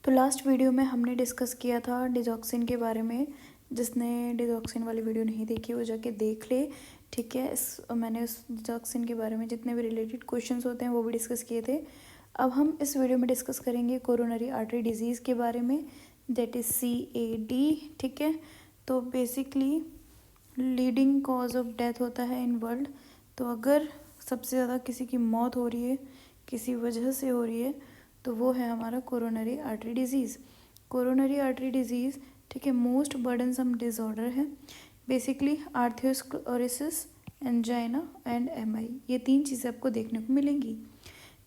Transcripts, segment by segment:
तो last video में हमने डिस्कस किया था डिजॉक्सिन के बारे में। जिसने डिजॉक्सिन वाली वीडियो नहीं देखी वो जाके देख ले, ठीक है। मैंने उस डिजॉक्सिन के बारे में जितने भी रिलेटेड क्वेश्चंस होते हैं वो भी डिस्कस किए थे। अब हम इस वीडियो में डिस्कस करेंगे कोरोनरी आर्टरी डिजीज़ के बारे में, दैट इज़ CAD, ठीक है। तो basically leading cause of death होता है इन वर्ल्ड। तो अगर सबसे ज़्यादा किसी की मौत हो रही है, किसी वजह से हो रही है, तो वो है हमारा coronary artery disease. Coronary artery disease, ठीक है, मोस्ट बर्डनसम डिसऑर्डर है। बेसिकली आर्थ्रोस्क्लेरोसिस, एंजाइना एंड MI, ये तीन चीज़ें आपको देखने को मिलेंगी,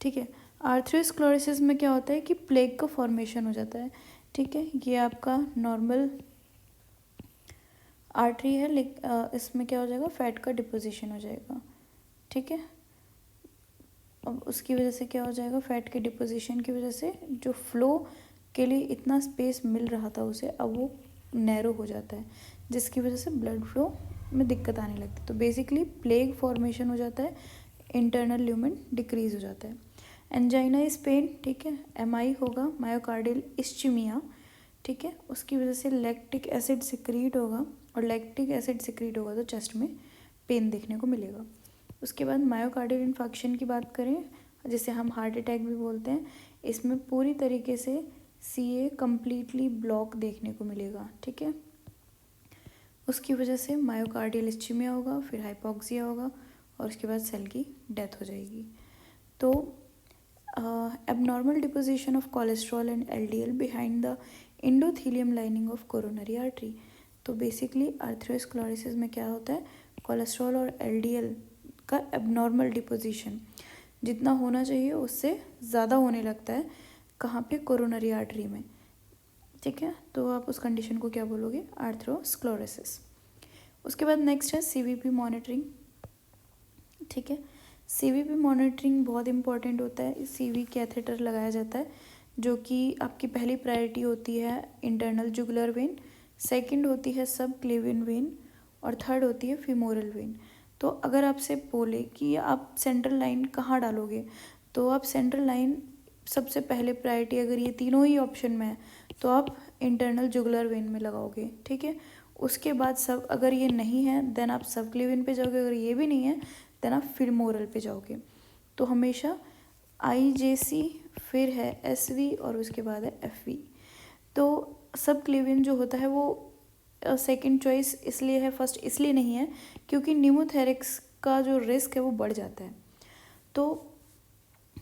ठीक है। आर्थ्रोस्क्लेरोसिस में क्या होता है कि प्लेग का फॉर्मेशन हो जाता है, ठीक है। ये आपका नॉर्मल आर्टरी है, इसमें क्या हो जाएगा, फैट का डिपोजिशन हो जाएगा, ठीक है। अब उसकी वजह से क्या हो जाएगा, फैट के डिपोजिशन की वजह से जो फ्लो के लिए इतना स्पेस मिल रहा था उसे, अब वो नैरो हो जाता है, जिसकी वजह से ब्लड फ्लो में दिक्कत आने लगती है। तो बेसिकली प्लेग फॉर्मेशन हो जाता है, इंटरनल ल्यूमेन डिक्रीज हो जाता है। एंजाइना इज पेन, ठीक है। MI होगा मायोकार्डियल इस्चीमिया, ठीक है। उसकी वजह से लैक्टिक एसिड सिक्रीट होगा, और लैक्टिक एसिड सिक्रीट होगा तो चेस्ट में पेन देखने को मिलेगा। उसके बाद मायोकार्डियल इन्फेक्शन की बात करें, जिसे हम हार्ट अटैक भी बोलते हैं, इसमें पूरी तरीके से CA कम्प्लीटली ब्लॉक देखने को मिलेगा, ठीक है। उसकी वजह से मायोकार्डियल इस्चीमिया होगा, फिर हाइपोक्सिया होगा, और उसके बाद सेल की डेथ हो जाएगी। तो abnormal deposition of cholesterol and LDL behind the endothelium lining of coronary artery। तो बेसिकली आर्थ्रोस्क्लेरोसिस में क्या होता है, कोलेस्ट्रॉल और LDL का एबनॉर्मल डिपोजिशन जितना होना चाहिए उससे ज़्यादा होने लगता है, कहाँ पे, कोरोनरी आर्टरी में, ठीक है। तो आप उस कंडीशन को क्या बोलोगे, आर्थ्रोस्क्लेरोसिस। उसके बाद नेक्स्ट है CVP मॉनिटरिंग, ठीक है। CVP मॉनिटरिंग बहुत इंपॉर्टेंट होता है। CV कैथेटर लगाया जाता है, जो कि आपकी पहली प्रायोरिटी होती है इंटरनल जुगुलर वेन, सेकंड होती है सब क्लेवियन वेन, और थर्ड होती है फीमोरल वेन। तो अगर आपसे बोले कि आप सेंट्रल लाइन कहाँ डालोगे, तो आप सेंट्रल लाइन सबसे पहले प्रायोरिटी, अगर ये तीनों ही ऑप्शन में है तो आप इंटरनल जुगुलर वेन में लगाओगे, ठीक है। उसके बाद सब, अगर ये नहीं है देन आप सब क्लेवियन पे जाओगे, अगर ये भी नहीं है देन आप फीमोरल पे जाओगे। तो हमेशा IJC, फिर है SV, और उसके बाद है FV। तो सब क्लेवियन जो होता है वो सेकंड चॉइस इसलिए है, फर्स्ट इसलिए नहीं है क्योंकि न्यूमोथेरिक्स का जो रिस्क है वो बढ़ जाता है। तो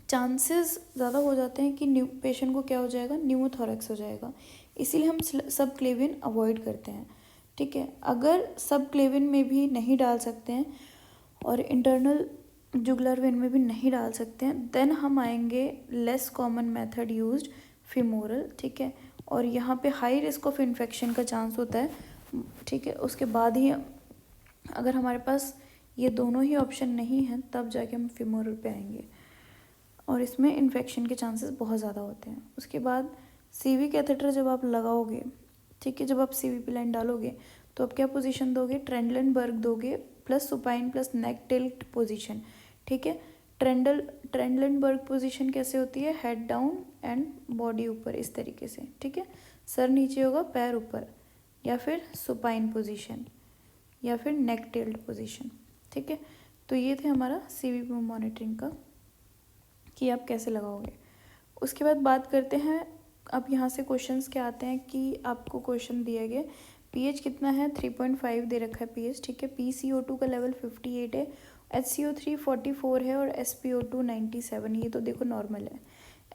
चांसेस ज़्यादा हो जाते हैं कि पेशेंट को क्या हो जाएगा, न्यूमोथोरैक्स हो जाएगा, इसीलिए हम सब क्लेवियन अवॉइड करते हैं, ठीक है। अगर सब क्लेवियन में भी नहीं डाल सकते हैं और इंटरनल जुगुलर वेन में भी नहीं डाल सकते हैं, देन हम आएंगे less common method used, femoral, ठीक है। और यहाँ पे हाई रिस्क ऑफ इन्फेक्शन का चांस होता है, ठीक है। उसके बाद ही अगर हमारे पास ये दोनों ही ऑप्शन नहीं हैं तब जाके हम फीमोरल पे आएंगे, और इसमें इन्फेक्शन के चांसेस बहुत ज़्यादा होते हैं। उसके बाद CV कैथेटर जब आप लगाओगे, ठीक है, जब आप CVP लाइन डालोगे तो आप क्या पोजीशन दोगे, ट्रेंडलनबर्ग दोगे प्लस सुपाइन प्लस नेक टिल्ट पोजीशन, ठीक है। ट्रेंडलनबर्ग पोजीशन कैसे होती है, हेड डाउन एंड बॉडी ऊपर, इस तरीके से, ठीक है। सर नीचे होगा, पैर ऊपर, या फिर सुपाइन पोजीशन, या फिर नेक टिल्ट पोजीशन, ठीक है। तो ये थे हमारा CVP मॉनिटरिंग का कि आप कैसे लगाओगे। उसके बाद बात करते हैं, अब यहाँ से क्वेश्चंस क्या आते हैं कि आपको क्वेश्चन दिया गया pH कितना है, 3.5 दे रखा है pH, ठीक है। PCO2 का लेवल 58 है, HCO3 44 है, और SPO2 97, ये तो देखो नॉर्मल है।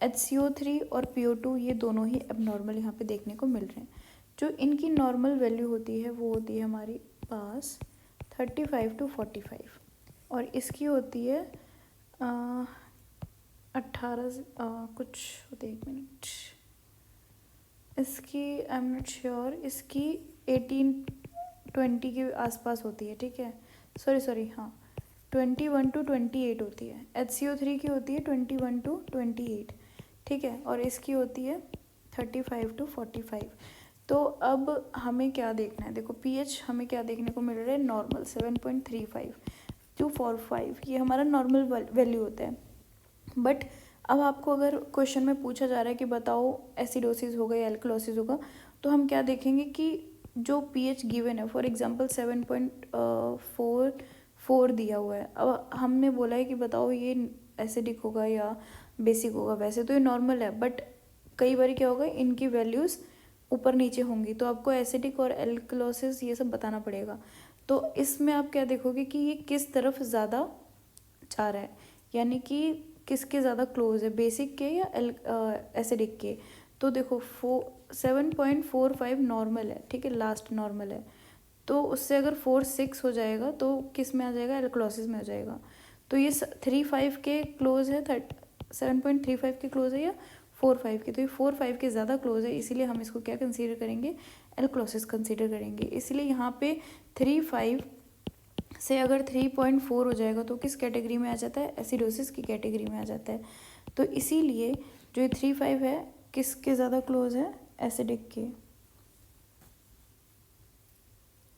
HCO3 और PO2 ये दोनों ही एबनॉर्मल यहाँ पे देखने को मिल रहे हैं। जो इनकी नॉर्मल वैल्यू होती है वो होती है हमारी पास 35 to 45, और इसकी होती है 18 कुछ होते, 1 मिनट, इसकी आई एम नॉट श्योर, इसकी 18-20 के आसपास होती है, ठीक है। सॉरी हाँ, 21 to 28 होती है। HCO3 की होती है 21 to 28, ठीक है, और इसकी होती है 35 to 45। तो अब हमें क्या देखना है, देखो pH हमें क्या देखने को मिल रहा है, नॉर्मल 7.35 to 45, ये हमारा नॉर्मल वैल्यू होता है। बट अब आपको अगर क्वेश्चन में पूछा जा रहा है कि बताओ एसिडोसिस होगा या एल्कलोसिस होगा, तो हम क्या देखेंगे कि जो पीएच गिवन है, फॉर एग्जांपल 7.44 दिया हुआ है। अब हमने बोला है कि बताओ ये एसिडिक होगा या बेसिक होगा। वैसे तो ये नॉर्मल है, बट कई बार क्या होगा, इनकी वैल्यूज़ ऊपर नीचे होंगी, तो आपको एसिडिक और एल्कलोसिस ये सब बताना पड़ेगा। तो इसमें आप क्या देखोगे कि ये किस तरफ ज़्यादा जा रहा है, यानी कि किसके ज़्यादा क्लोज है, बेसिक के या एसिडिक के। तो देखो 7.45 नॉर्मल है, ठीक है, लास्ट नॉर्मल है। तो उससे अगर 4.6 हो जाएगा तो किस में आ जाएगा, एल्कलोसिस में आ जाएगा। तो ये 3.5 के क्लोज है, 7.35 के क्लोज है या 4.5 के, तो ये 4.5 के ज़्यादा क्लोज है, इसीलिए हम इसको क्या कंसीडर करेंगे, एल्कलोसिस कंसीडर करेंगे। इसलिए यहाँ पे 3.5 से अगर 3.4 हो जाएगा तो किस कैटेगरी में आ जाता है, एसिडोसिस की कैटेगरी में आ जाता है। तो इसीलिए जो ये 3.5 है किसके ज़्यादा क्लोज है, एसिडिक के,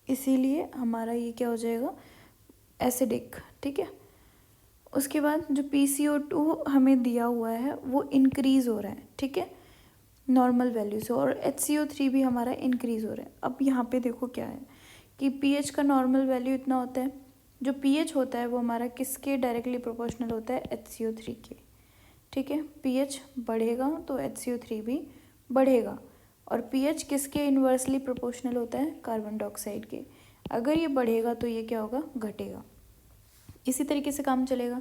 इसीलिए हमारा ये क्या हो जाएगा, एसिडिक, ठीक है। उसके बाद जो PCO2 हमें दिया हुआ है वो इंक्रीज़ हो रहा है, ठीक है, नॉर्मल वैल्यू से, और HCO3 भी हमारा इंक्रीज़ हो रहा है। अब यहाँ पे देखो क्या है कि पीएच का नॉर्मल वैल्यू इतना होता है, जो पीएच होता है वो हमारा किसके डायरेक्टली प्रोपोर्शनल होता है, HCO3 के, ठीक है। पीएच बढ़ेगा तो HCO3 भी बढ़ेगा, और पीएच किसके इन्वर्सली प्रोपोर्शनल होता है, कार्बन डाइऑक्साइड के। अगर ये बढ़ेगा तो ये क्या होगा, घटेगा। इसी तरीके से काम चलेगा।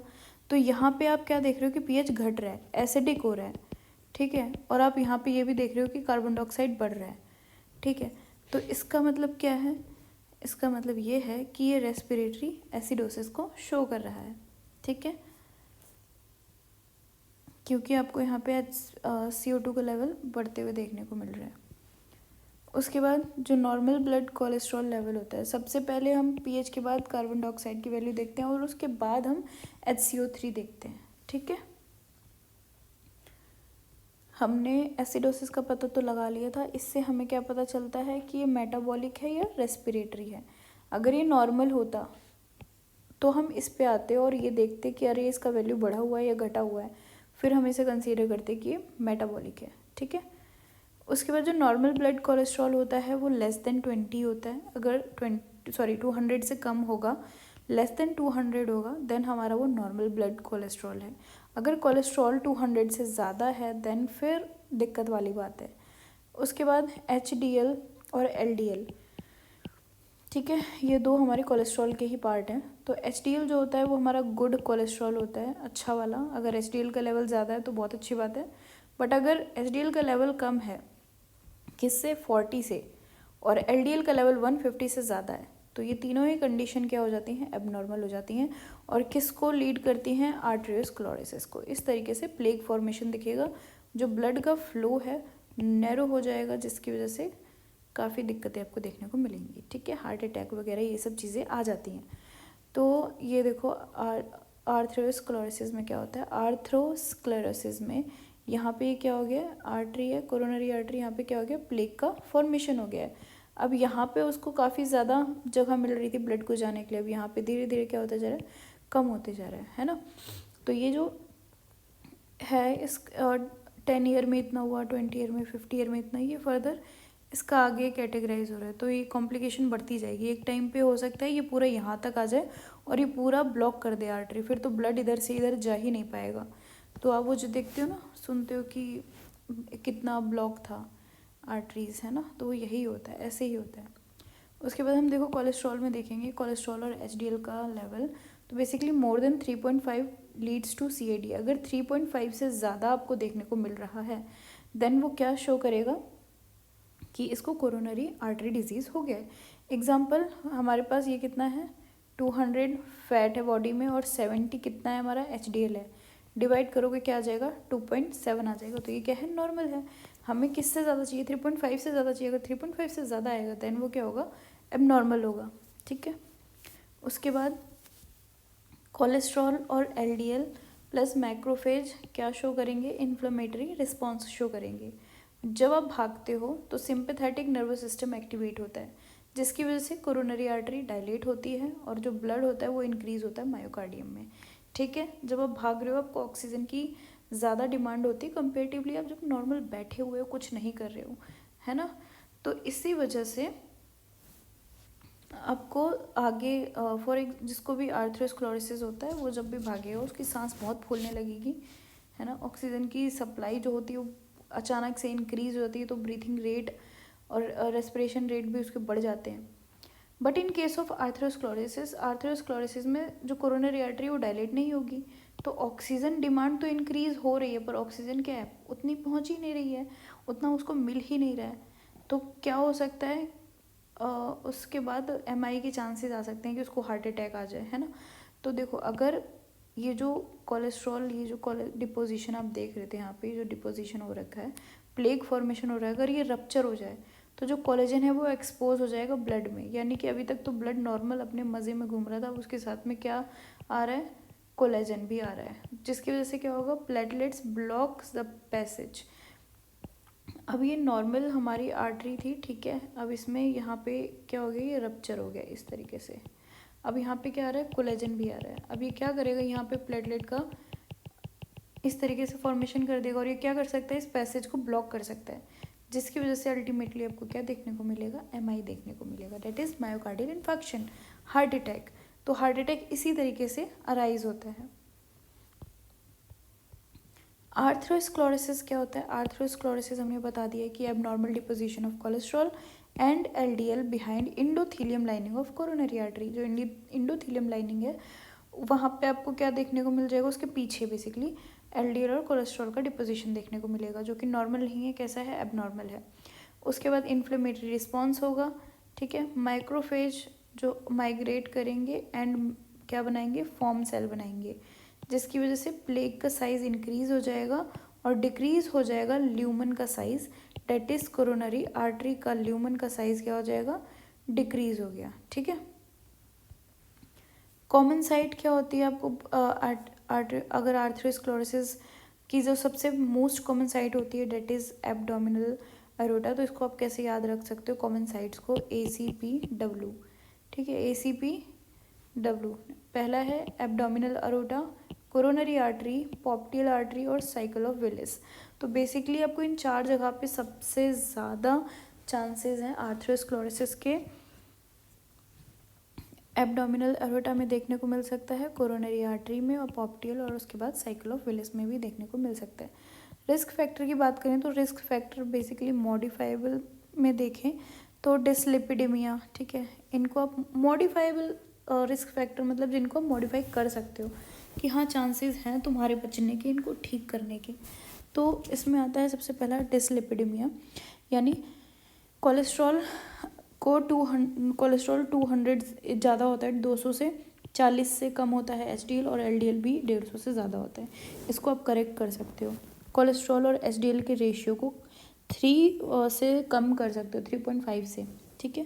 तो यहाँ पे आप क्या देख रहे हो कि पीएच घट रहा है, एसिडिक हो रहा है, ठीक है, और आप यहाँ पे ये भी देख रहे हो कि कार्बन डाइऑक्साइड बढ़ रहा है, ठीक है। तो इसका मतलब क्या है, इसका मतलब ये है कि ये रेस्पिरेटरी एसिडोसिस को शो कर रहा है, ठीक है, क्योंकि आपको यहाँ पे CO2 का लेवल बढ़ते हुए देखने को मिल रहा है। उसके बाद जो नॉर्मल ब्लड कोलेस्ट्रॉल लेवल होता है, सबसे पहले हम पीएच के बाद कार्बन डाइऑक्साइड की वैल्यू देखते हैं, और उसके बाद हम HCO3 देखते हैं, ठीक है। हमने एसिडोसिस का पता तो लगा लिया था, इससे हमें क्या पता चलता है कि ये मेटाबॉलिक है या रेस्पिरेटरी है। अगर ये नॉर्मल होता तो हम इस पे आते और ये देखते कि अरे इसका वैल्यू बढ़ा हुआ है या घटा हुआ है, फिर हम इसे कंसीडर करते कि ये मेटाबॉलिक है, ठीक है। उसके बाद जो नॉर्मल ब्लड कोलेस्ट्रॉल होता है वो लेस देन 20 होता है। अगर 200 से कम होगा, लेस देन 200 होगा, देन हमारा वो नॉर्मल ब्लड कोलेस्ट्रॉल है। अगर कोलेस्ट्रॉल 200 से ज़्यादा है देन फिर दिक्कत वाली बात है। उसके बाद HDL और LDL, ठीक है, ये दो हमारे कोलेस्ट्रॉल के ही पार्ट हैं। तो HDL जो होता है वो हमारा गुड कोलेस्ट्रॉल होता है, अच्छा वाला। अगर HDL का लेवल ज़्यादा है तो बहुत अच्छी बात है, बट अगर HDL का लेवल कम है, किससे, 40 से, और LDL का लेवल 150 से ज़्यादा है, तो ये तीनों ही कंडीशन क्या हो जाती हैं, एबनॉर्मल हो जाती हैं, और किसको लीड करती हैं, आर्टेरियोस्क्लेरोसिस को। इस तरीके से प्लेग फॉर्मेशन दिखेगा, जो ब्लड का फ्लो है नैरो हो जाएगा, जिसकी वजह से काफ़ी दिक्कतें आपको देखने को मिलेंगी, ठीक है, हार्ट अटैक वगैरह ये सब चीज़ें आ जाती हैं। तो ये देखो आर्थ्रोस्क्लेरोसिस में क्या होता है, आर्थ्रोस्क्लेरोसिस में यहाँ पे ये क्या हो गया, आर्टरी है, कोरोनरी आर्टरी, यहाँ पे क्या हो गया, प्लेग का फॉर्मेशन हो गया है। अब यहाँ पे उसको काफ़ी ज़्यादा जगह मिल रही थी ब्लड को जाने के लिए, अब यहाँ पे धीरे धीरे क्या होता जा रहा है, कम होते जा रहा है ना। तो ये जो है इस 10 ईयर में इतना हुआ, 20 ईयर में, 50 ईयर में इतना, ये फर्दर इसका आगे कैटेगराइज हो रहा है। तो ये कॉम्प्लिकेशन बढ़ती जाएगी, एक टाइम पे हो सकता है ये पूरा यहाँ तक आ जाए और ये पूरा ब्लॉक कर दे आर्टरी, फिर तो ब्लड इधर से इधर जा ही नहीं पाएगा। तो आप वो जो देखते हो ना, सुनते हो कि कितना ब्लॉक था आर्टरीज, है ना, तो वो यही होता है, ऐसे ही होता है। उसके बाद हम देखो कोलेस्ट्रॉल में देखेंगे, कोलेस्ट्रॉल और HDL का लेवल। तो basically more than 3.5 leads to CAD। अगर 3.5 से ज़्यादा आपको देखने को मिल रहा है देन वो क्या शो करेगा कि इसको कोरोनरी आर्टरी डिजीज़ हो गया है। एग्जाम्पल हमारे पास ये कितना है, 200 फैट है बॉडी में, और 70 कितना है हमारा HDL है। डिवाइड करोगे क्या आ जाएगा, 2.7 आ जाएगा। तो ये क्या है, नॉर्मल है। हमें किससे ज़्यादा चाहिए, 3.5 से ज़्यादा चाहिए। अगर 3.5 से ज़्यादा आएगा देन वो क्या होगा, एबनॉर्मल होगा, ठीक है। उसके बाद कोलेस्ट्रॉल और LDL प्लस मैक्रोफेज क्या शो करेंगे, इन्फ्लेमेटरी रिस्पॉन्स शो करेंगे। जब आप भागते हो तो सिंपैथेटिक नर्वस सिस्टम एक्टिवेट होता है, जिसकी वजह से कोरोनरी आर्टरी डायलेट होती है और जो ब्लड होता है वो इंक्रीज़ होता है मायोकार्डियम में, ठीक है। जब आप भाग रहे हो आपको ऑक्सीजन की ज़्यादा डिमांड होती है कंपेरेटिवली आप जब नॉर्मल बैठे हुए हो, कुछ नहीं कर रहे हो, है ना। तो इसी वजह से आपको आगे फॉर एक जिसको भी आर्थरोस्क्लेरोसिस होता है वो जब भी भागेगा उसकी सांस बहुत फूलने लगेगी, है ना। ऑक्सीजन की सप्लाई जो होती है वो अचानक से इंक्रीज होती है, तो ब्रीथिंग रेट और रेस्पिरेशन रेट भी उसके बढ़ जाते हैं। But in case of atherosclerosis में जो कोरोनरी आर्टरी वो डायलेट नहीं होगी, तो ऑक्सीजन डिमांड तो इंक्रीज हो रही है पर ऑक्सीजन क्या है उतनी पहुंच ही नहीं रही है, उतना उसको मिल ही नहीं रहा है। तो क्या हो सकता है, उसके बाद MI के चांसेस आ सकते हैं कि उसको हार्ट अटैक आ जाए, है ना। तो देखो अगर ये जो कोलेस्ट्रॉल, ये जो डिपोजिशन आप देख रहे थे यहाँ पे जो डिपोजिशन हो रखा है, प्लेग फॉर्मेशन हो रहा है, अगर ये रप्चर हो जाए तो जो कोलेजन है वो एक्सपोज हो जाएगा ब्लड में, यानी कि अभी तक तो ब्लड नॉर्मल अपने मज़े में घूम रहा था, अब उसके साथ में क्या आ रहा है, कोलेजन भी आ रहा है, जिसकी वजह से क्या होगा, प्लेटलेट्स ब्लॉक्स द पैसेज। अब ये नॉर्मल हमारी आर्टरी थी, ठीक है, अब इसमें यहाँ पे क्या हो गया, ये रप्चर हो गया इस तरीके से। अब यहाँ पे क्या आ रहा है, कोलेजन भी आ रहा है। अब ये क्या करेगा, यहाँ पे प्लेटलेट का इस तरीके से फॉर्मेशन कर देगा और ये क्या कर सकता है, इस पैसेज को ब्लॉक कर सकता है, जिसकी वजह से अल्टीमेटली आपको क्या देखने को मिलेगा, MI देखने को मिलेगा, that is myocardial infection, heart attack. तो हार्ट अटैक इसी तरीके से अराइज होता है। आर्थरोस्क्लेरोसिस क्या होता है, आर्थरोस्क्लेरोसिस हमने बता दिया कि abnormal deposition of cholesterol and LDL behind endothelium lining of coronary artery. जो इंडोथीलियम लाइनिंग है वहाँ पे आपको क्या देखने को मिल जाएगा, उसके पीछे बेसिकली LDL और कोलेस्ट्रॉल का डिपोजिशन देखने को मिलेगा, जो कि नॉर्मल नहीं है, कैसा है, एबनॉर्मल है। उसके बाद इन्फ्लेमेटरी रिस्पॉन्स होगा, ठीक है, माइक्रोफेज जो माइग्रेट करेंगे एंड क्या बनाएंगे, फॉर्म सेल बनाएंगे, जिसकी वजह से प्लेग का साइज़ इंक्रीज हो जाएगा और डिक्रीज हो जाएगा ल्यूमन का size, that is coronary artery का ल्यूमन का साइज़ क्या हो जाएगा, डिक्रीज हो गया, ठीक है। कॉमन साइट क्या होती है आपको, अगर आर्थरोस्क्लेरोसिस की जो सबसे मोस्ट कॉमन साइट होती है डेट इज़ एब्डोमिनल अरोटा, तो इसको आप कैसे याद रख सकते हो कॉमन साइट्स को, ACPW, ठीक है, ACPW। पहला है abdominal aorta, coronary artery, popliteal artery और साइकिल ऑफ विलिस। तो बेसिकली आपको इन 4 जगह पे सबसे ज़्यादा चांसेस हैं आर्थरोस्क्लेरोसिस के एब्डोमिनल अरोटा में देखने को मिल सकता है, कोरोनरी आर्टरी में और पॉप्टियल, और उसके बाद साइकिल ऑफ विलिस में भी देखने को मिल सकता है। रिस्क फैक्टर की बात करें तो रिस्क फैक्टर बेसिकली मॉडिफाइबल में देखें तो डिसलिपिडेमिया, ठीक है, इनको आप मॉडिफाइबल रिस्क फैक्टर मतलब जिनको आप मॉडिफाई कर सकते हो कि हाँ चांसेस हैं तुम्हारे बचने के, इनको ठीक करने के। तो इसमें आता है सबसे पहला डिसलिपिडेमिया, यानी कोलेस्ट्रॉल को 200 ज़्यादा होता है, 200 से 40 से कम होता है HDL, और LDL भी 150 से ज़्यादा होता है। इसको आप करेक्ट कर सकते हो, कोलेस्ट्रॉल और HDL के रेशियो को 3 से कम कर सकते हो, 3.5 से, ठीक है।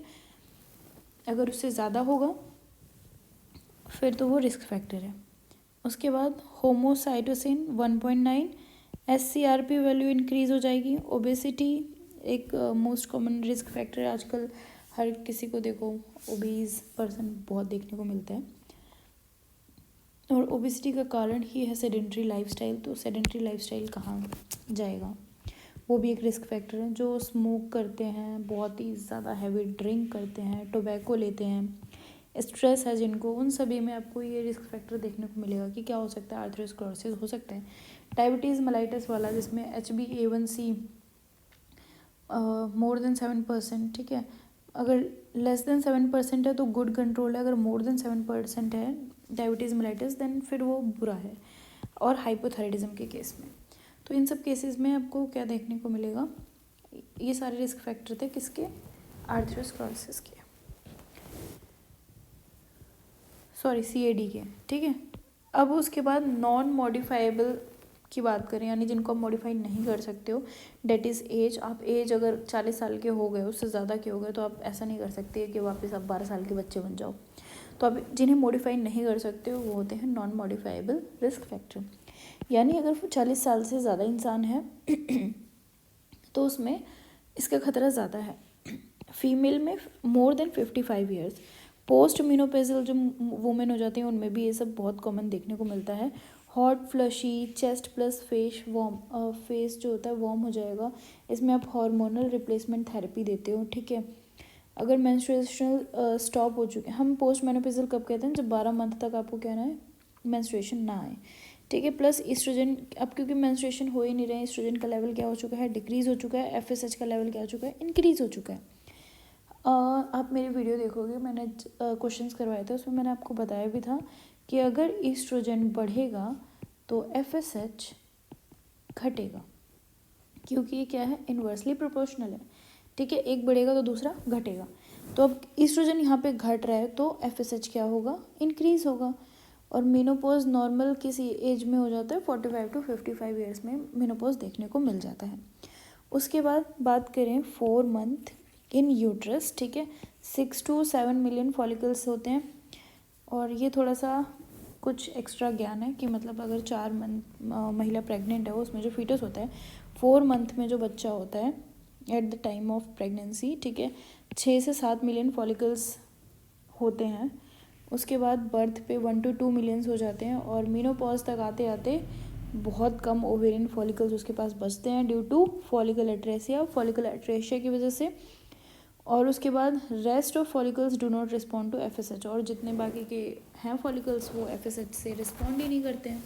अगर उससे ज़्यादा होगा फिर तो वो रिस्क फैक्टर है। उसके बाद होमोसाइटोसिन 1.9, SCRP वैल्यू इंक्रीज़ हो जाएगी। ओबेसिटी एक मोस्ट कॉमन रिस्क फैक्टर है, आजकल हर किसी को देखो ओबीज पर्सन बहुत देखने को मिलता है, और ओबेसिटी का कारण ही है सेडेंट्री लाइफस्टाइल। तो सेडेंट्री लाइफस्टाइल कहाँ जाएगा, वो भी एक रिस्क फैक्टर है। जो स्मोक करते हैं, बहुत ही ज़्यादा हैवी ड्रिंक करते हैं, टोबैको लेते हैं, स्ट्रेस है जिनको, उन सभी में आपको ये रिस्क फैक्टर देखने को मिलेगा कि क्या हो सकता है, आर्थरोस्क्लेरोसिस हो सकता है। डायबिटीज़ मेलाइटस वाला जिसमें HbA1c मोर देन 7%, ठीक है, अगर लेस देन 7% है तो गुड कंट्रोल है, अगर मोर देन 7% है डायबिटीज़ मेलाइटस देन फिर वो बुरा है, और हाइपोथायराइडिज्म के केस में। तो इन सब केसेस में आपको क्या देखने को मिलेगा, ये सारे रिस्क फैक्टर थे किसके, आर्थरोस्क्लेरोसिस के, सॉरी CAD के, ठीक है। अब उसके बाद नॉन मॉडिफाइबल की बात करें, यानी जिनको आप मॉडिफाई नहीं कर सकते हो, डेट इज़ एज। आप एज अगर 40 साल के हो गए, उससे ज़्यादा के हो गए, तो आप ऐसा नहीं कर सकते कि वापस आप 12 साल के बच्चे बन जाओ। तो आप जिन्हें मॉडिफाई नहीं कर सकते हो वो होते हैं नॉन मॉडिफाइबल रिस्क फैक्टर, यानी अगर वो 40 साल से ज़्यादा इंसान है तो उसमें इसका खतरा ज़्यादा है। फीमेल में मोर देन 55 ईयर्स, पोस्ट मीनोपेजल जो वुमेन हो जाती हैं उनमें भी ये सब बहुत कॉमन देखने को मिलता है। Hot fleshy, chest plus face warm, face जो होता है वार्म हो जाएगा। इसमें आप हार्मोनल रिप्लेसमेंट थेरेपी देते हो, ठीक है। अगर मेंस्ट्रुएशनल स्टॉप हो चुके हैं, हम पोस्ट मेनोपॉजल कब कहते हैं, जब 12 मंथ तक आपको क्या ना है, मेंस्ट्रुएशन ना आए, ठीक है। प्लस ईस्ट्रोजन, अब क्योंकि मेंस्ट्रुएशन हो ही नहीं रहे, ईस्ट्रोजन का लेवल क्या हो चुका है, डिक्रीज़ हो चुका है। एफएसएच का लेवल क्या हो चुका है, इंक्रीज़ हो चुका है। आप मेरी वीडियो देखोगे, मैंने क्वेश्चंस करवाए थे, उसमें मैंने आपको बताया भी था कि अगर ईस्ट्रोजन बढ़ेगा तो एफएसएच घटेगा, क्योंकि ये क्या है, इन्वर्सली प्रोपोर्शनल है, ठीक है। एक बढ़ेगा तो दूसरा घटेगा। तो अब ईस्ट्रोजन यहाँ पे घट रहा है तो एफएसएच क्या होगा, इंक्रीज़ होगा। और मेनोपॉज नॉर्मल किसी एज में हो जाता है, 45 to 55 ईयर्स में मेनोपॉज देखने को मिल जाता है। उसके बाद बात करें 4 मंथ इन यूट्रस, ठीक है। 6 to 7 मिलियन फॉलिकल्स होते हैं। और ये थोड़ा सा कुछ एक्स्ट्रा ज्ञान है कि मतलब अगर 4 मंथ महिला प्रेग्नेंट है, उसमें जो फीटस होता है, 4 मंथ में जो बच्चा होता है at the time of pregnancy, ठीक है, 6 से 7 मिलियन फॉलिकल्स होते हैं। उसके बाद बर्थ पे 1 to 2 मिलियंस हो जाते हैं। और मीनोपॉज तक आते आते बहुत कम ओवेरियन फॉलिकल्स उसके पास बचते हैं ड्यू टू फॉलिकल एट्रेसिया की वजह से। और उसके बाद rest of follicles do not respond to FSH, और जितने बाकी के हैं फॉलिकल्स वो एफएसएच से रिस्पॉन्ड ही नहीं करते हैं,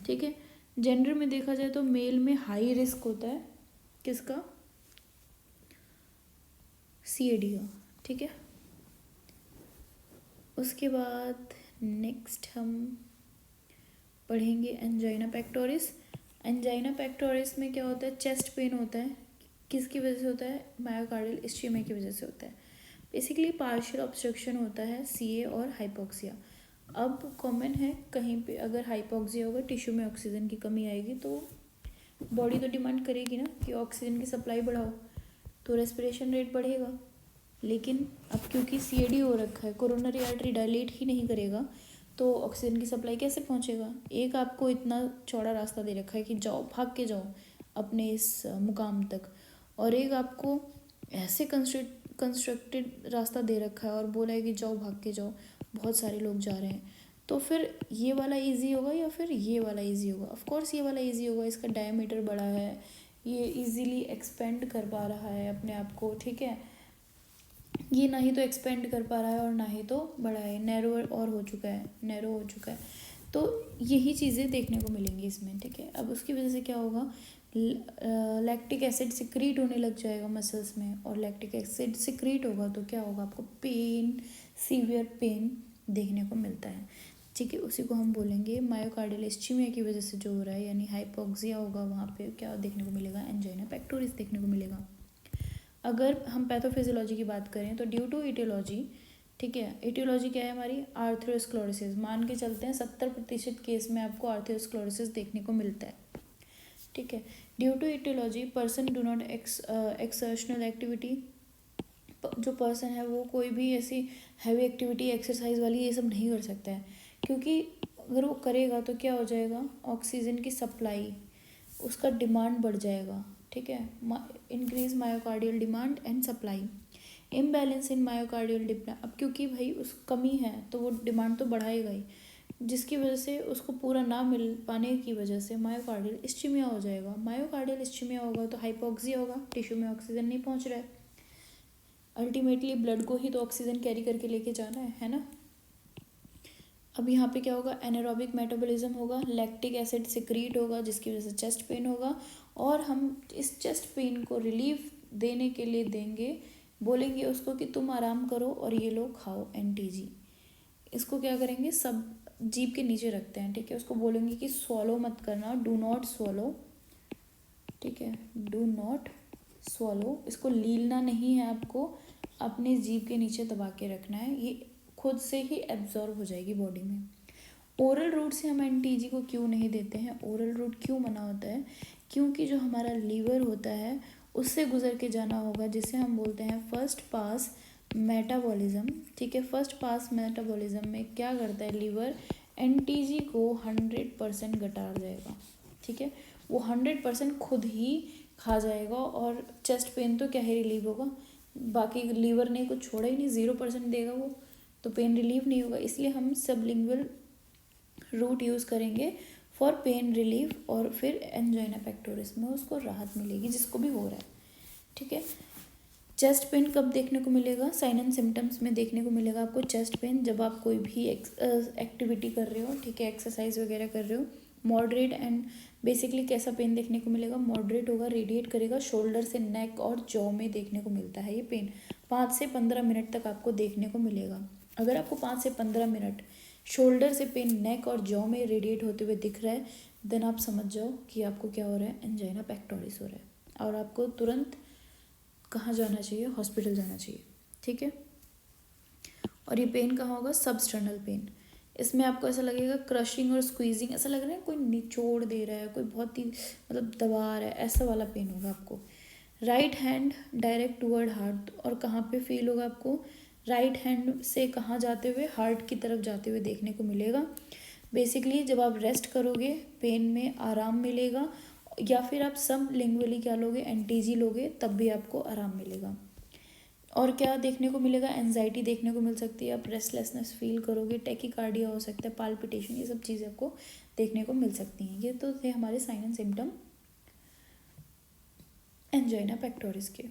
ठीक है। जेंडर में देखा जाए तो मेल में हाई रिस्क होता है, किसका, सीएडी का, ठीक है। उसके बाद नेक्स्ट हम पढ़ेंगे एंजाइना पेक्टोरिस। एंजाइना पेक्टोरिस में क्या होता है, चेस्ट पेन होता है, किसकी वजह से होता है, मायोकार्डियल इस्चीमिया की वजह से होता है। बेसिकली पार्शियल ऑब्स्ट्रक्शन होता है, सीए और हाइपोक्सिया। अब कॉमन है कहीं पे अगर हाइपोक्सिया होगा, टिश्यू में ऑक्सीजन की कमी आएगी तो बॉडी तो डिमांड करेगी ना कि ऑक्सीजन की सप्लाई बढ़ाओ, तो रेस्पिरेशन रेट बढ़ेगा। लेकिन अब क्योंकि सीएडी हो रखा है, कोरोनरी आर्टरी डायलेट ही नहीं करेगा, तो ऑक्सीजन की सप्लाई कैसे पहुंचेगा। एक आपको इतना चौड़ा रास्ता दे रखा है कि जाओ, भाग के जाओ अपने इस मुकाम तक, और एक आपको ऐसे कंस्ट्रक्टेड रास्ता दे रखा है और बोला है कि जाओ, भाग के जाओ, बहुत सारे लोग जा रहे हैं। तो फिर ये वाला इजी होगा या फिर ये वाला इजी होगा, ऑफ कोर्स ये वाला इजी होगा। इसका डायमीटर बड़ा है, ये इजीली एक्सपेंड कर पा रहा है अपने आप को, ठीक है। ये ना ही तो एक्सपेंड कर पा रहा है और ना ही तो बड़ा है, नैरो और हो चुका है, नैरो हो चुका है। तो यही चीज़ें देखने को मिलेंगी इसमें, ठीक है। अब उसकी वजह से क्या होगा, लैक्टिक एसिड सिक्रीट होने लग जाएगा मसल्स में, और लैक्टिक एसिड सिक्रीट होगा तो क्या होगा, आपको पेन, सीवियर पेन देखने को मिलता है, ठीक है। उसी को हम बोलेंगे मायोकार्डियल इस्चीमिया की वजह से जो हो रहा है, यानी हाइपोक्सिया होगा, वहाँ पे क्या देखने को मिलेगा, एंजाइना पेक्टोरिस देखने को मिलेगा। अगर हम पैथोफिजियोलॉजी की बात करें तो ड्यू टू इटियोलॉजी, ठीक है, इटियोलॉजी क्या है हमारी, आर्थ्रोस्क्लेरोसिस। मान के चलते हैं 70% केस में आपको आर्थ्रोस्क्लेरोसिस देखने को मिलता है, ठीक है। Due to etiology person do not exertional activity, जो पर्सन है वो कोई भी ऐसी हैवी एक्टिविटी, एक्सरसाइज वाली ये सब नहीं कर सकता है, क्योंकि अगर वो करेगा तो क्या हो जाएगा, ऑक्सीजन की सप्लाई, उसका डिमांड बढ़ जाएगा, ठीक है। Increase myocardial demand and supply, imbalance in myocardial demand. अब क्योंकि भाई उस कमी है तो वो डिमांड तो बढ़ाएगा ही, जिसकी वजह से उसको पूरा ना मिल पाने की वजह से मायोकार्डियल इस्चीमिया हो जाएगा। मायोकार्डियल इस्चीमिया होगा तो हाइपोक्सिया होगा, टिश्यू में ऑक्सीजन नहीं पहुंच रहा है। अल्टीमेटली ब्लड को ही तो ऑक्सीजन कैरी करके लेके जाना है ना। अब यहाँ पे क्या होगा, एनारोबिक मेटाबॉलिज्म होगा, लैक्टिक एसिड सिक्रीट होगा, जिसकी वजह से चेस्ट पेन होगा। और हम इस चेस्ट पेन को रिलीफ देने के लिए देंगे, बोलेंगे उसको कि तुम आराम करो और ये लो खाओ एनटीजी। इसको क्या करेंगे, सब जीभ के नीचे रखते हैं, ठीक है। उसको बोलेंगे कि स्वॉलो मत करना, डू नॉट स्वॉलो, ठीक है, डू नॉट स्वॉलो। इसको लीलना नहीं है आपको, अपने जीभ के नीचे दबा के रखना है, ये खुद से ही एब्जॉर्ब हो जाएगी बॉडी में। ओरल रूट से हम एनटीजी को क्यों नहीं देते हैं, ओरल रूट क्यों मना होता है, क्योंकि जो हमारा लीवर होता है उससे गुजर के जाना होगा, जिसे हम बोलते हैं फर्स्ट पास मेटाबॉलिज्म, ठीक है। फर्स्ट पास मेटाबॉलिज्म में क्या करता है लीवर, एनटीजी को 100% घटा जाएगा, ठीक है। वो 100% खुद ही खा जाएगा, और चेस्ट पेन तो क्या ही रिलीव होगा, बाकी लीवर ने कुछ छोड़ा ही नहीं, 0% देगा वो, तो पेन रिलीव नहीं होगा। इसलिए हम सबलिंगुअल रूट यूज़ करेंगे फॉर पेन रिलीफ, और फिर एंजाइना पेक्टोरिस में उसको राहत मिलेगी जिसको भी हो रहा है, ठीक है। चेस्ट पेन कब देखने को मिलेगा? साइन एंड सिम्टम्स में देखने को मिलेगा आपको चेस्ट पेन जब आप कोई भी एक्टिविटी कर रहे हो, ठीक है, एक्सरसाइज वगैरह कर रहे हो। मॉडरेट एंड बेसिकली कैसा पेन देखने को मिलेगा? मॉडरेट होगा, रेडिएट करेगा, शोल्डर से नेक और जॉ में देखने को मिलता है ये पेन। 5 से 15 मिनट तक आपको देखने को मिलेगा। अगर आपको 5 से 15 मिनट शोल्डर से पेन नेक और जॉ में रेडिएट होते हुए दिख रहा है, देन आप समझ जाओ कि आपको क्या हो रहा है, एंजाइना पेक्टोरिस हो रहा है, और आपको तुरंत कहाँ जाना चाहिए? हॉस्पिटल जाना चाहिए, ठीक है। और ये पेन कहाँ होगा? Substernal pain. इसमें आपको ऐसा लगेगा क्रशिंग और स्क्वीजिंग, ऐसा लग रहा है कोई निचोड़ दे रहा है, कोई बहुत ही मतलब दबा रहा है, ऐसा वाला पेन होगा आपको। Right hand direct toward heart, और कहाँ पे फील होगा आपको? राइट हैंड से कहाँ जाते हुए? हार्ट की तरफ जाते हुए देखने को मिलेगा। बेसिकली जब आप रेस्ट करोगे पेन में आराम मिलेगा, या फिर आप सब लिंगुअली क्या लोगे? एंटीजी लोगे, तब भी आपको आराम मिलेगा। और क्या देखने को मिलेगा? एंजाइटी देखने को मिल सकती है, आप रेस्टलेसनेस फील करोगे, टैकीकार्डिया हो सकता है, पाल्पिटेशन, ये सब चीज़ें आपको देखने को मिल सकती हैं। ये तो थे हमारे sign and symptom angina pectoris के।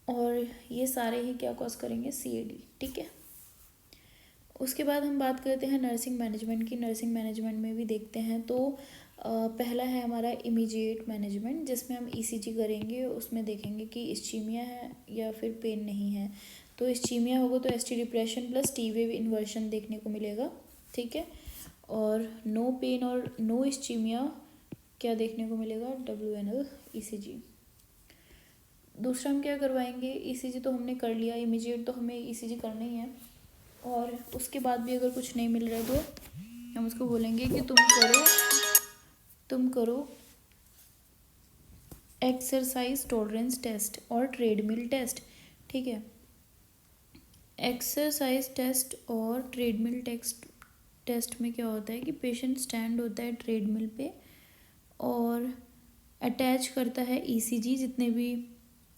और ये सारे ही क्या कॉज करेंगे? सीएडी, ठीक है। उसके बाद हम बात करते हैं नर्सिंग मैनेजमेंट की। नर्सिंग मैनेजमेंट में भी देखते हैं तो पहला है हमारा इमीडिएट मैनेजमेंट, जिसमें हम ईसीजी करेंगे, उसमें देखेंगे कि इस्चीमिया है या फिर पेन नहीं है। तो इस्चीमिया होगा तो ST depression plus T wave inversion देखने को मिलेगा, ठीक है। और नो पेन और नो इस्चीमिया क्या देखने को मिलेगा? WNL ECG. दूसरा हम क्या करवाएंगे? ईसीजी तो हमने कर लिया, इमीडिएट तो हमें ईसीजी करना ही है। और उसके बाद भी अगर कुछ नहीं मिल रहा है तो हम उसको बोलेंगे कि तुम करो एक्सरसाइज टॉलरेंस टेस्ट और ट्रेडमिल टेस्ट, ठीक है। एक्सरसाइज टेस्ट और ट्रेडमिल टेस्ट में क्या होता है कि पेशेंट स्टैंड होता है ट्रेडमिल पे और अटैच करता है ईसीजी, जितने भी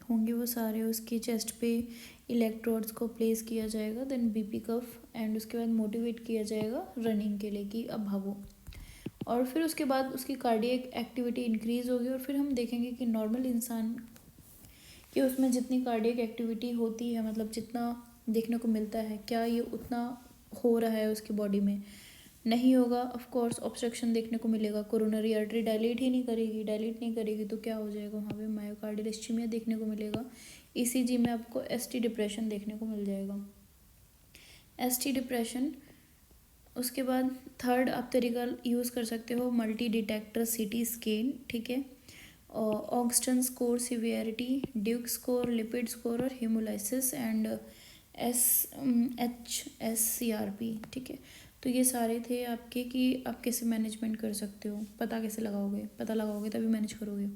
होंगे वो सारे उसके चेस्ट पे इलेक्ट्रोड्स को प्लेस किया जाएगा, देन बीपी कफ, एंड उसके बाद मोटिवेट किया जाएगा रनिंग के लिए कि अब भागो। और फिर उसके बाद उसकी कार्डियक एक्टिविटी इंक्रीज़ होगी, और फिर हम देखेंगे कि नॉर्मल इंसान कि उसमें जितनी कार्डियक एक्टिविटी होती है, मतलब जितना देखने को मिलता है, क्या ये उतना हो रहा है उसकी बॉडी में? नहीं होगा। ऑफ कोर्स ऑब्स्ट्रक्शन देखने को मिलेगा, कोरोनरी आर्टरी डायलेट नहीं करेगी तो क्या हो जाएगा? वहाँ पे मायोकार्डियल इस्चीमिया देखने को मिलेगा। ईसीजी में आपको एसटी डिप्रेशन देखने को मिल जाएगा, एसटी डिप्रेशन। उसके बाद थर्ड आप तरीका यूज़ कर सकते हो मल्टी डिटेक्टर सीटी स्कैन, ठीक है। Agatston score severity, Duke score, lipid score और हेमोलाइसिस एंड HSCRP, ठीक है। तो ये सारे थे आपके कि आप कैसे मैनेजमेंट कर सकते हो, पता कैसे लगाओगे? पता लगाओगे तभी मैनेज करोगे।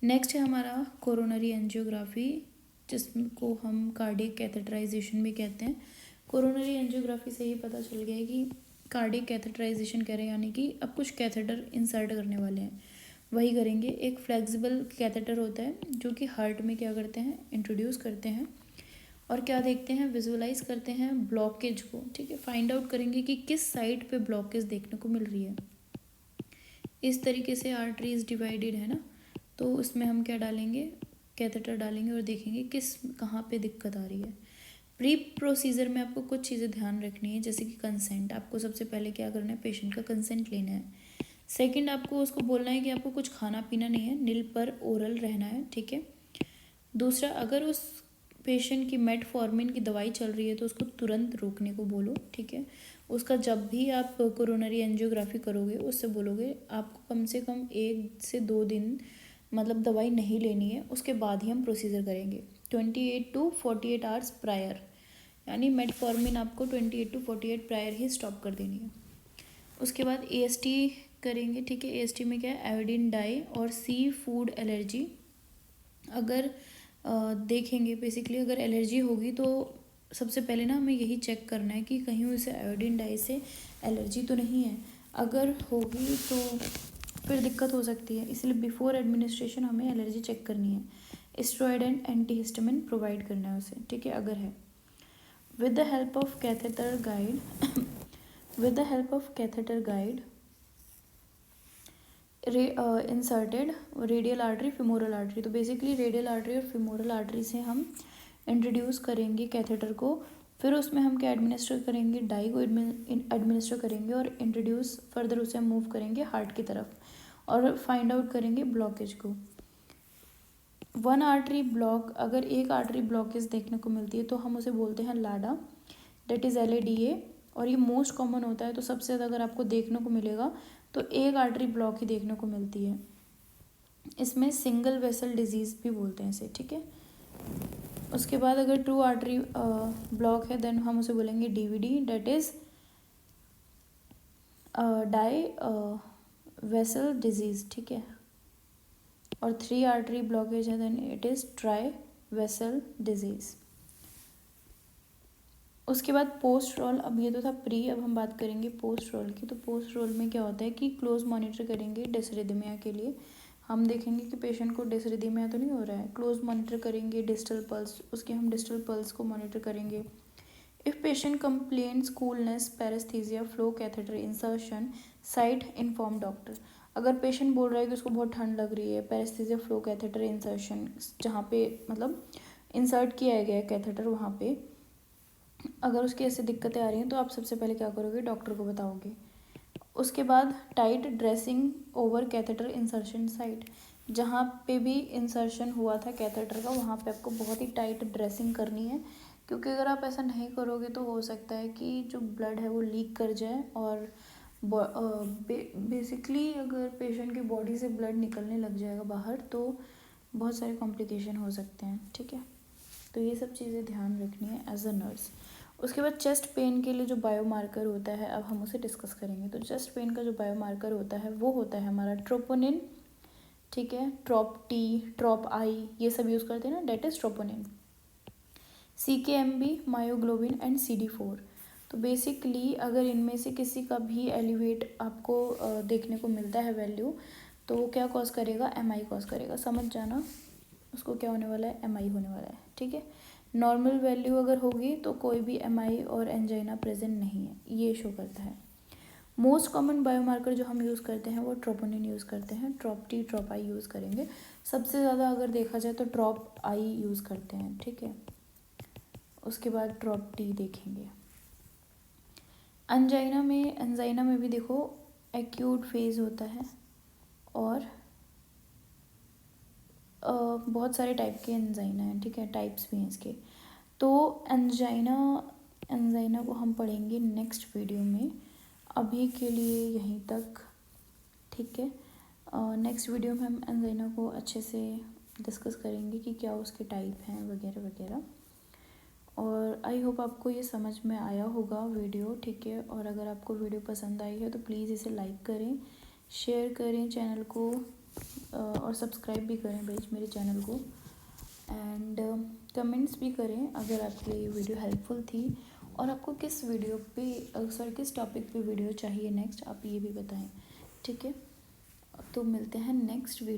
नेक्स्ट है हमारा कोरोनरी एंजियोग्राफी, जिसको हम कार्डियक कैथेटराइजेशन भी कहते हैं। कोरोनरी एंजियोग्राफी से ही पता चल गया है कि कार्डियक कैथेटराइजेशन कह रहे हैं, यानी कि अब कुछ कैथेटर इंसर्ट करने वाले हैं, वही करेंगे। एक फ्लेक्सिबल कैथेटर होता है जो कि हार्ट में क्या करते हैं? इंट्रोड्यूस करते हैं, और क्या देखते हैं? विजुअलाइज करते हैं ब्लॉकेज को, ठीक है। फाइंड आउट करेंगे कि किस साइड पे ब्लॉकेज देखने को मिल रही है। इस तरीके से आर्टरीज डिवाइडेड है ना, तो उसमें हम क्या डालेंगे? कैथेटर डालेंगे और देखेंगे किस कहाँ पे दिक्कत आ रही है। प्री प्रोसीजर में आपको कुछ चीज़ें ध्यान रखनी है, जैसे कि कंसेंट। आपको सबसे पहले क्या करना है? पेशेंट का कंसेंट लेना है। सेकंड, आपको उसको बोलना है कि आपको कुछ खाना पीना नहीं है, नील पर ओरल रहना है, ठीक है। दूसरा, अगर उस पेशेंट की मेटफॉर्मिन की दवाई चल रही है तो उसको तुरंत रोकने को बोलो, ठीक है। उसका जब भी आप कोरोनरी एंजियोग्राफी करोगे उससे बोलोगे आपको कम से कम 1 से 2 दिन मतलब दवाई नहीं लेनी है, उसके बाद ही हम प्रोसीजर करेंगे। 28 to 48 आवर्स प्रायर, यानी मेटफॉर्मिन आपको 28 to 48 प्रायर ही स्टॉप कर देनी है। उसके बाद AST करेंगे, ठीक है। AST में क्या है? आयोडीन डाई और सी फूड एलर्जी। अगर देखेंगे बेसिकली अगर एलर्जी होगी तो सबसे पहले ना हमें यही चेक करना है कि कहीं उसे आयोडीन डाई से एलर्जी तो नहीं है। अगर होगी तो फिर दिक्कत हो सकती है, इसलिए बिफोर एडमिनिस्ट्रेशन हमें एलर्जी चेक करनी है। स्टेरॉयड एंड एंटीहिस्टामिन प्रोवाइड करना है उसे, ठीक है, अगर है। With the help of catheter guide with the help of catheter guide inserted radial artery femoral artery. तो बेसिकली रेडियल आर्टरी और femoral आर्टरी से हम इंट्रोड्यूस करेंगे कैथेटर को, फिर उसमें हम क्या एडमिनिस्टर करेंगे, डाई को एडमिनिस्टर करेंगे और इंट्रोड्यूस फर्दर उसे हम मूव करेंगे हार्ट की तरफ और फाइंड आउट करेंगे ब्लॉकेज को। वन आर्टरी ब्लॉक, अगर एक आर्टरी ब्लॉकेज देखने को मिलती है तो हम उसे बोलते हैं लाडा, डेट इज़ LADA, और ये मोस्ट कॉमन होता है। तो सबसे ज़्यादा अगर आपको देखने को मिलेगा तो एक आर्टरी ब्लॉक ही देखने को मिलती है। इसमें सिंगल वेसल डिजीज़ भी बोलते हैं इसे, ठीक है। उसके बाद अगर टू आर्टरी ब्लॉक है देन हम उसे बोलेंगे DVD, that is di vessel disease, ठीक है। और थ्री आर्टरी ब्लॉकेज है then it is tri vessel disease. उसके बाद पोस्ट रोल, अब ये तो था प्री, अब हम बात करेंगे पोस्ट रोल की। तो पोस्ट रोल में क्या होता है कि क्लोज मॉनिटर करेंगे डिसरिथमिया के लिए। हम देखेंगे कि पेशेंट को डिसरिथमिया तो नहीं हो रहा है, क्लोज मॉनिटर करेंगे डिस्टल पल्स, उसके हम डिस्टल पल्स को मॉनिटर करेंगे। If patient complains coolness, paresthesia, flow catheter insertion, site inform doctor. अगर पेशेंट बोल रहा है कि उसको बहुत ठंड लग रही है, पैरेस्थीसिया, फ्लो कैथेटर इंसर्शन, जहाँ पे मतलब इंसर्ट किया गया है कैथेटर वहाँ पे अगर उसकी ऐसी दिक्कतें आ रही हैं तो आप सबसे पहले क्या करोगे, डॉक्टर को बताओगे। उसके बाद tight dressing over catheter insertion site, जहाँ पे भी इंसर्शन हुआ था कैथेटर का वहाँ पे आपको बहुत ही टाइट ड्रेसिंग करनी है, क्योंकि अगर आप ऐसा नहीं करोगे तो हो सकता है कि जो ब्लड है वो लीक कर जाए और बेसिकली अगर पेशेंट की बॉडी से ब्लड निकलने लग जाएगा बाहर तो बहुत सारे कॉम्प्लिकेशन हो सकते हैं, ठीक है। तो ये सब चीज़ें ध्यान रखनी है एज अ नर्स। उसके बाद चेस्ट पेन के लिए जो बायोमार्कर होता है अब हम उसे डिस्कस करेंगे। तो चेस्ट पेन का जो बायोमार्कर होता है वो होता है हमारा ट्रोपोनिन, ठीक है, TROP-T, TROP-I, ये सब यूज़ करते हैं ना, that is troponin. CKMB, myoglobin and CD4। तो बेसिकली अगर इनमें से किसी का भी एलिवेट आपको देखने को मिलता है वैल्यू, तो वो क्या कॉज करेगा, MI कॉज करेगा। समझ जाना उसको क्या होने वाला है, MI होने वाला है, ठीक है। नॉर्मल वैल्यू अगर होगी तो कोई भी MI और एंजाइना प्रेजेंट नहीं है, ये शो करता है। मोस्ट कॉमन बायोमार्कर जो हम यूज़ करते हैं वो ट्रोपोनिन यूज़ करते हैं, TROP-T, TROP-I यूज़ करेंगे। सबसे ज़्यादा अगर देखा जाए तो TROP-I यूज़ करते हैं, ठीक है। उसके बाद TROP-T देखेंगे। एंजाइना में भी देखो एक्यूट फेज होता है और बहुत सारे टाइप के एंजाइना हैं, ठीक है, टाइप्स भी हैं इसके। तो एंजाइना को हम पढ़ेंगे नेक्स्ट वीडियो में। अभी के लिए यहीं तक, ठीक है। नेक्स्ट वीडियो में हम एंजाइना को अच्छे से डिस्कस करेंगे कि क्या उसके टाइप हैं वगैरह वगैरह। और आई होप आपको ये समझ में आया होगा वीडियो, ठीक है। और अगर आपको वीडियो पसंद आई है तो प्लीज़ इसे लाइक करें, शेयर करें चैनल को और सब्सक्राइब भी करें भाई मेरे चैनल को, एंड कमेंट्स भी करें अगर आपके लिए वीडियो हेल्पफुल थी। और आपको किस वीडियो पे किस टॉपिक पे वीडियो चाहिए नेक्स्ट, आप ये भी बताएं, ठीक है। तो मिलते हैं नेक्स्ट वीडियो।